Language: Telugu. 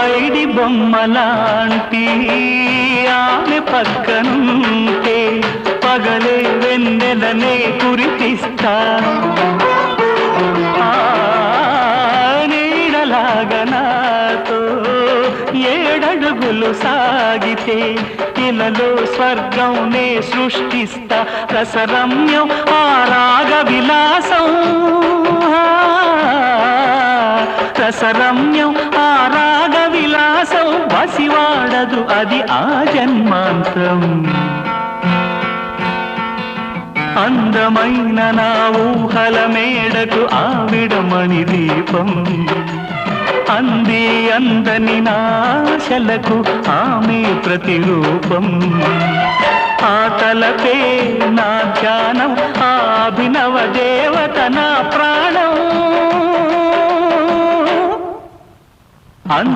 పైడి బొమ్మలాంటి ఆమె పక్కనుంటే పగలే వెన్నెలనే కురిపిస్తా నీడలాగా నాతో ఏడడుగులు సాగితే ఇలలో స్వర్గంనే సృష్టిస్తా రసరమ్యం ఆ రాగ విలాసం రసరమ్యం ఆ రాగ విలాసం వసివాడదు అది ఆ జన్మాంతం అందమైన నా ఊహల మేడకు ఆవిడమణి దీపం అంది అందని నాశలకు ఆమె ప్రతిరూపం ఆ తలపే నా ధ్యానం ఆ అభినవ దేవత నా ప్రాణం